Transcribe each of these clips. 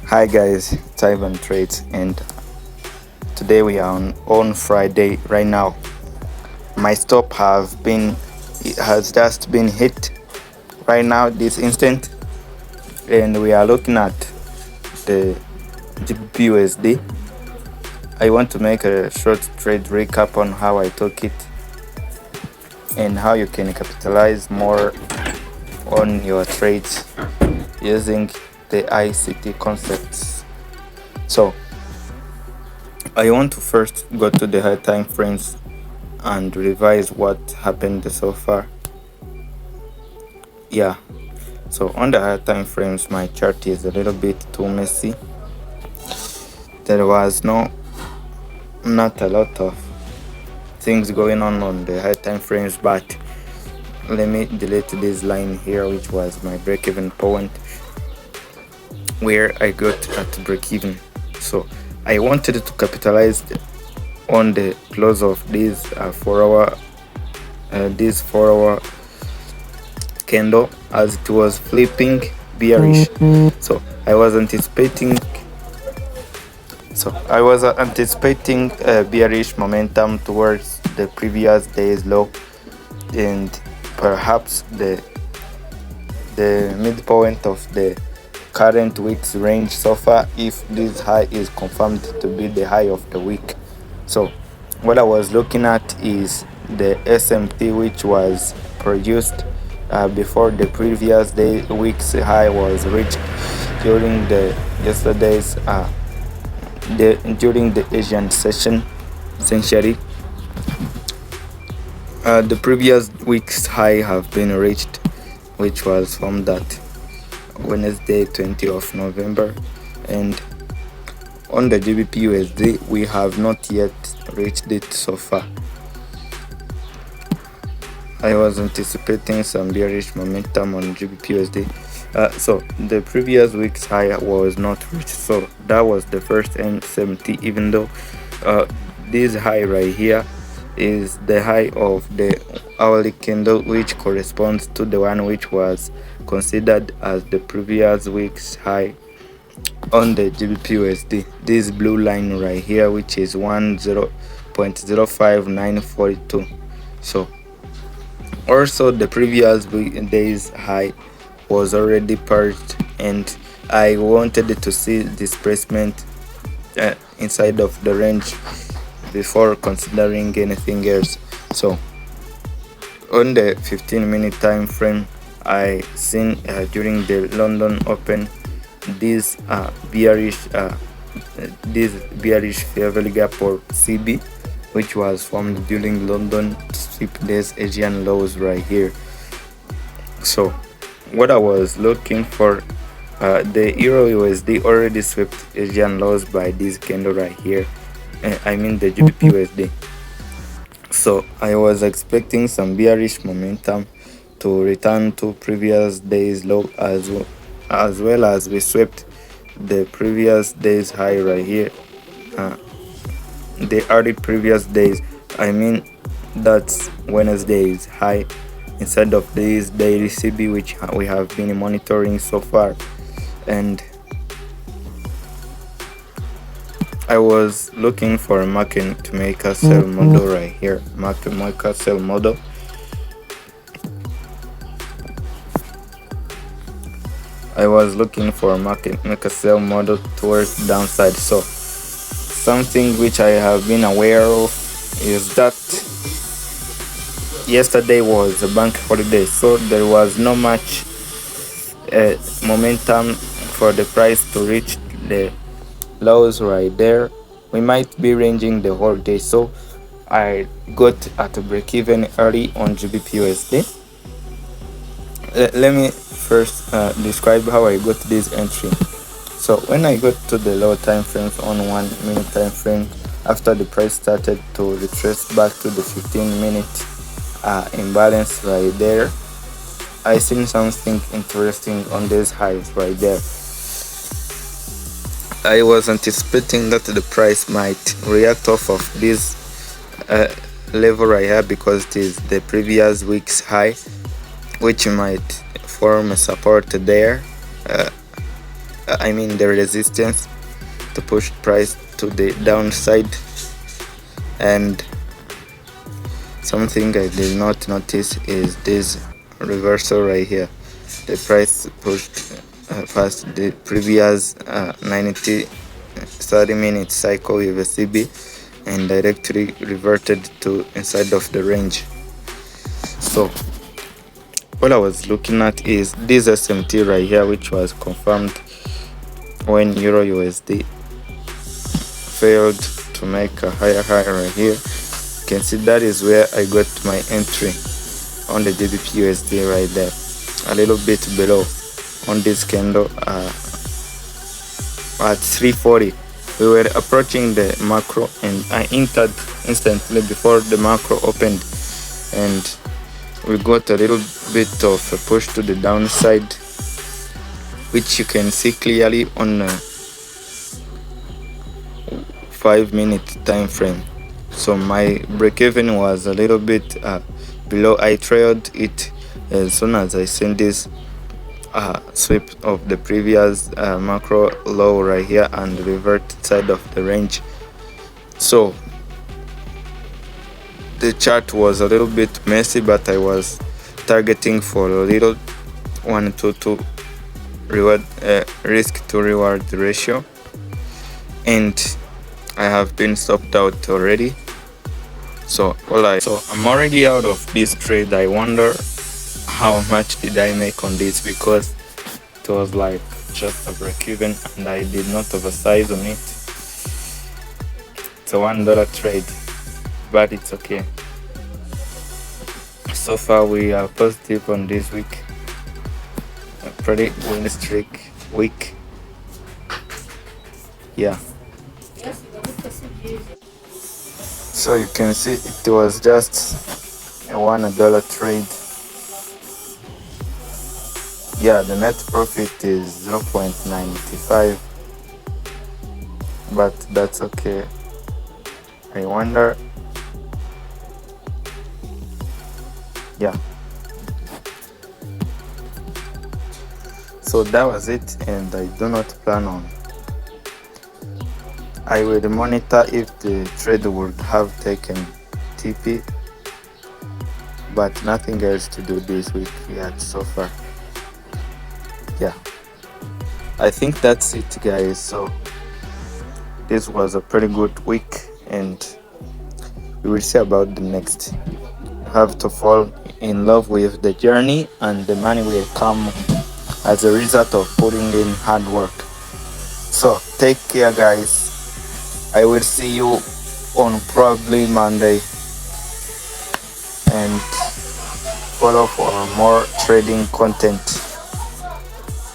Hi guys, it's Ivan Trades, and today we are on Friday. Right now, my stop has just been hit right now this instant, and we are looking at the GBP USD. I want to make a short trade recap on how I took it and how you can capitalize more on your trades using the ICT concepts. So I want to first go to the high time frames and revise what happened so far. Yeah, so on the high time frames, my chart is a little bit too messy. There was not a lot of things going on the high time frames, but let me delete this line here, which was my break-even point where I got at break-even. So I wanted to capitalize on the close of this 4-hour candle as it was flipping bearish. So I was anticipating bearish momentum towards the previous day's low and perhaps the midpoint of the current week's range so far, if this high is confirmed to be the high of the week. So what I was looking at is the SMT, which was produced before the previous week's high was reached during during the Asian session. Essentially, the previous week's high have been reached, which was from that Wednesday 20th of November, and on the GBP USD we have not yet reached it so far. I was anticipating some bearish momentum on GBP USD. So the previous week's high was not reached, so that was the first SMT, even though this high right here is the high of the hourly candle, which corresponds to the one which was considered as the previous week's high on the GBP USD. This blue line right here, which is 10.05942. So also the previous day's high was already purged, and I wanted to see displacement inside of the range before considering anything else. So on the 15-minute time frame, I seen during the London Open this bearish fair value gap, or CB, which was formed during London sweep days Asian lows right here. So what I was looking for, the Euro USD already swept Asian lows by this candle right here. I mean the GBP USD. So I was expecting some bearish momentum to return to previous days low, as well as we swept the previous day's high right here. The early previous days, I mean that's Wednesday's high, instead of this daily CB, which we have been monitoring so far. And I was looking for a market to make a sell model right here, market sell model. I was looking for a market make a sell model towards the downside. So something which I have been aware of is that yesterday was a bank holiday, so there was not much momentum for the price to reach the lows right there. We might be ranging the whole day, so I got at a break even early on GBP USD. Let me first describe how I got this entry. So when I got to the lower time frames on 1 minute time frame, after the price started to retrace back to the 15-minute imbalance right there, I seen something interesting on these highs right there. I was anticipating that the price might react off of this level right here, because it is the previous week's high, which might form a support there. I mean the resistance to push price to the downside. And something I did not notice is this reversal right here. The price pushed past the previous 30-minute cycle with a CB and directly reverted to inside of the range. So what I was looking at is this SMT right here, which was confirmed when Euro USD failed to make a higher high right here. You can see that is where I got my entry on the GBP USD right there, a little bit below on this candle at 340. We were approaching the macro and I entered instantly before the macro opened, and we got a little bit of a push to the downside, which you can see clearly on a 5-minute time frame. So my break even was a little bit below. I trailed it as soon as I seen this sweep of the previous macro low right here and revert side of the range. So the chart was a little bit messy, but I was targeting for a little 1-to-2 reward risk to reward ratio, and I have been stopped out already. So I'm already out of this trade. I wonder how much did I make on this, because it was like just a break even and I did not oversize on it. It's a $1 trade, but it's okay. So far we are positive on this week. A pretty win streak week. Yeah. So you can see it was just a $1 trade. Yeah, the net profit is 0.95, but that's okay. I wonder. Yeah. So that was it, and I do not plan on. I will monitor if the trade would have taken TP, but nothing else to do this week yet so far. Yeah, I think that's it, guys. So this was a pretty good week, and we will see about the next. You have to fall in love with the journey, and the money will come as a result of putting in hard work. So take care, guys. I will see you on probably Monday, and follow for more trading content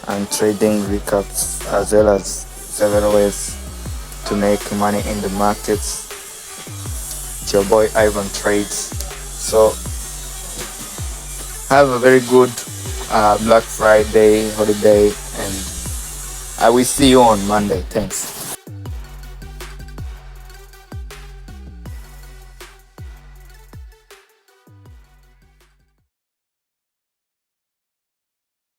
and trading recaps, as well as several ways to make money in the markets. It's your boy Ivan Trades. So have a very good Black Friday holiday, and I will see you on Monday. Thanks.